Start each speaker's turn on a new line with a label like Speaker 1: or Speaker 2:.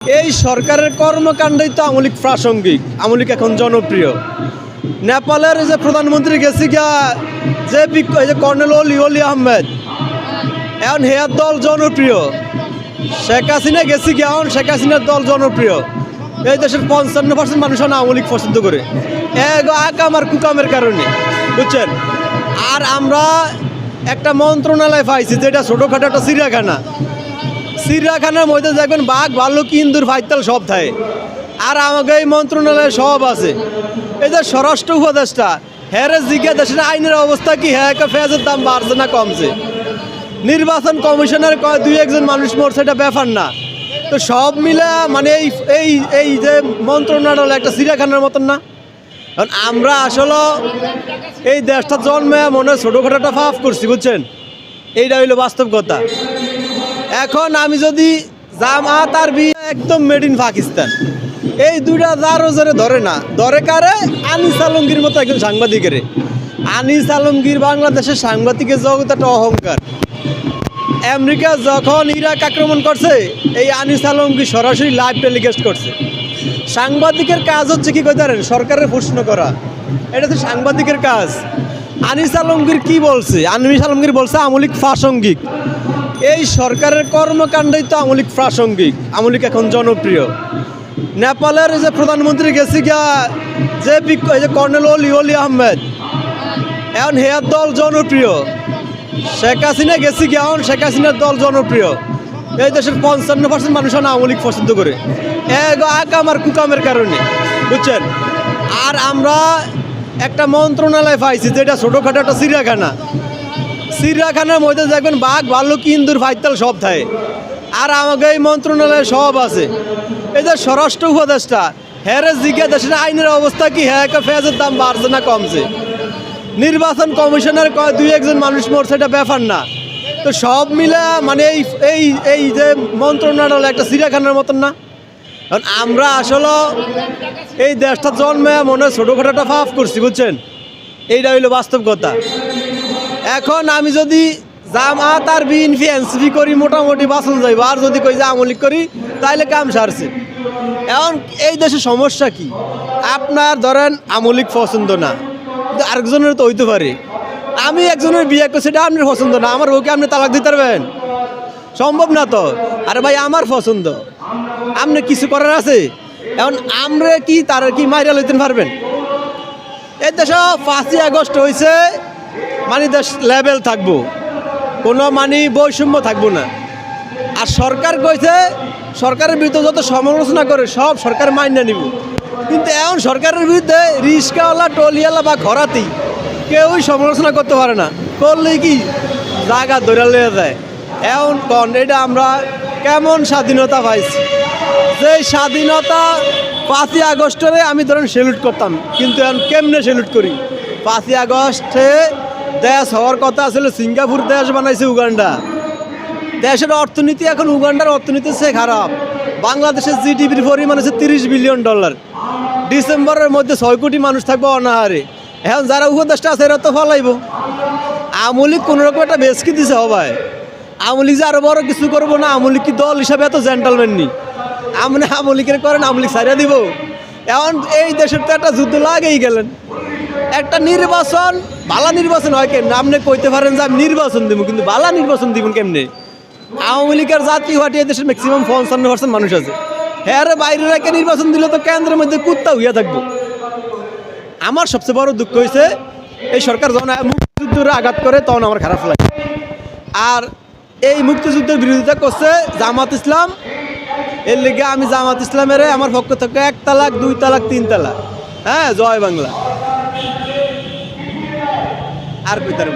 Speaker 1: এই সরকারের কর্মকাণ্ডই তো আমলিক প্রাসঙ্গিক, আমলিক এখন জনপ্রিয়। নেপালের যে প্রধানমন্ত্রী গেছি গিয়া যে কর্নেল অলি আহমেদ, এখন হেয়ার দল জনপ্রিয়। শেখ হাসিনা গেছি গিয়া, এখন শেখ হাসিনার দল জনপ্রিয়। এই দেশের 55% মানুষ আমলিক পছন্দ করে আকাম আর কুকামের কারণে, বুঝছেন। আর আমরা একটা মন্ত্রণালয় পাইছি যেটা ছোটোখাটো একটা চিড়িয়াখানার মধ্যে দেখবেন বাঘ ভাল্লুক ইন্দুর ফাইতাল সব থাকে। আর আমাকে এই মন্ত্রণালয়ে সব আছে। এই যে স্বরাষ্ট্র উপদেষ্টা, হ্যাঁ জিজ্ঞাসা দেশের আইনের অবস্থা কি, হ্যাঁ পেঁয়াজের দাম বাড়ছে না কমছে। নির্বাচন কমিশনের দুই একজন মানুষ মরছে, এটা ব্যাপার না। তো সব মিলে মানে এই এই যে মন্ত্রণালয় একটা চিড়িয়াখানার মতন না। কারণ আমরা আসলে এই দেশটা জন্মে মনে ছোটোখাটো একটা ফাফ করছি, বুঝছেন। এইটা হইলো বাস্তব কথা। এখন আমি যদি জামাত আর বি একদম মেড ইন পাকিস্তান, এই দুইটা যারও জোরে ধরে না, ধরে কারে আনিস আলমগীর মতো একজন সাংবাদিকের। আনিস আলমগীর বাংলাদেশের সাংবাদিকের জগৎ একটা অহংকার। আমেরিকা যখন ইরাক আক্রমণ করছে, এই আনিস আলমগীর সরাসরি লাইভ টেলিকাস্ট করছে। সাংবাদিকের কাজ হচ্ছে কি কইতে পারেন, সরকারের প্রশ্ন করা, এটা তো সাংবাদিকের কাজ। আনিস আলমগীর কি বলছে? আনিস আলমগীর বলছে আমলিক প্রাসঙ্গিক। এই সরকারের কর্মকাণ্ডই তো আমলিক প্রাসঙ্গিক, আমলিক এখন জনপ্রিয়। নেপালের যে প্রধানমন্ত্রী গেছি গিয়া যে কর্নেল অলি আহমেদ, এখন হেয়ার দল জনপ্রিয়। শেখ হাসিনা গেছি গিয়া, এখন শেখ হাসিনার দল জনপ্রিয়। এই দেশের 55% মানুষ আমলিক পছন্দ করে আকাম আর কুকামের কারণে, বুঝছেন। আর আমরা একটা মন্ত্রণালয় পাইছি যেটা ছোটোখাটো একটা চিড়িয়াখানার মধ্যে দেখবেন বাঘ ভাল্লুক ইন্দুর ফাইতাল সব থাকে। আর আমাকে এই মন্ত্রণালয়ে সব আছে। এই যে স্বরাষ্ট্র উপদেষ্টা, হ্যাঁ জিজ্ঞাসা দেশের আইনের অবস্থা কি, হ্যাঁ পেঁয়াজের দাম বাড়ছে না কমছে। নির্বাচন কমিশনের দুই একজন মানুষ মরছে, এটা ব্যাপার না। তো সব মিলে মানে এই যে মন্ত্রণালয় একটা চিড়িয়াখানার মতন না। কারণ আমরা আসলে এই দেশটা জন্মে মনে ছোটোখাটো একটা ফাফ করছি, বুঝছেন। এইটা হইলো বাস্তব কথা। এখন আমি যদি জামাত আর বিএনপি এনসিপি করি, মোটামুটি বাঁচন যাইব। আর যদি কই যে আমলিক করি, তাহলে কাম সারছে। এখন এই দেশের সমস্যা কি, আপনার ধরেন আমলিক পছন্দ না, কিন্তু আরেকজনের তো হইতে পারে। আমি একজনের বিয়ে করছি, এটা আপনার পছন্দ না, আমার বউকে আপনি তালাক দিতে পারবেন? সম্ভব না তো। আরে ভাই, আমার পছন্দ, আপনি কিছু করার আছে? এখন আমরা কি তার কি মাইরা লইতে পারবেন? এই দেশে 5ই আগস্ট হয়েছে মানে দেশ লেভেল থাকবো, কোনো মানে বৈষম্য থাকবো না। আর সরকার কইছে সরকারের বিরুদ্ধে যত সমালোচনা করে সব সরকার মাইনে নিব। কিন্তু এখন সরকারের বিরুদ্ধে রিক্সাওয়ালা, টলিওয়ালা বা ঘরাতি কেউই সমালোচনা করতে পারে না। করলেই কি জায়গা ধরে লিয়ে যায়। এখন কন এটা আমরা কেমন স্বাধীনতা পাইছি? যে স্বাধীনতা 5ই আগস্টে আমি ধরেন সেলুট করতাম, কিন্তু এখন কেমনে সেলুট করি? 5ই আগস্টে দেশ হওয়ার কথা ছিল সিঙ্গাপুর, দেশ বানাইছে উগান্ডা। দেশের অর্থনীতি এখন উগান্ডার অর্থনীতির চেয়ে খারাপ। বাংলাদেশের জিডিপির পরিমাণ হচ্ছে $30 বিলিয়ন। ডিসেম্বরের মধ্যে 6 কোটি মানুষ থাকবে অনাহারে। এখন যারা উপদেষ্টা আছে এরা তো ফলাইব। আমলিক কোনোরকম একটা বেশকি দিছে হবায়। আমলিক যে আরো বড় কিছু করবো না, আমলিক কি দল হিসাবে এত জেন্টালম্যান নি? আপনি আমলিকের করেন, আমলিক ছাড়িয়ে দিব। এখন এই দেশের তো একটা যুদ্ধ লাগেই গেলেন। একটা নির্বাচন, বালা নির্বাচন হয় কেমনে? আপনি কইতে পারেন যে আমি নির্বাচন দিব, কিন্তু বালা নির্বাচন দিবেন কেমনে? আওয়ামী লীগের জাতীয় পার্টি দেশের ম্যাক্সিমাম 55% মানুষ আছে। হ্যাঁ রে, বাইরে রেখে নির্বাচন দিলে তো কেন্দ্রের মধ্যে কুত্তা হইয়া থাকবো। আমার সবচেয়ে বড় দুঃখ হয়েছে এই সরকার যখন মুক্তিযুদ্ধের আঘাত করে, তখন আমার খারাপ লাগে। আর এই মুক্তিযুদ্ধের বিরোধিতা করছে জামাত ইসলাম। এর লিগে আমি জামাত ইসলামের আমার পক্ষ থেকে 1 তালাক, 2 তালাক, 3 তালাক। হ্যাঁ, জয় বাংলা। আর কইতার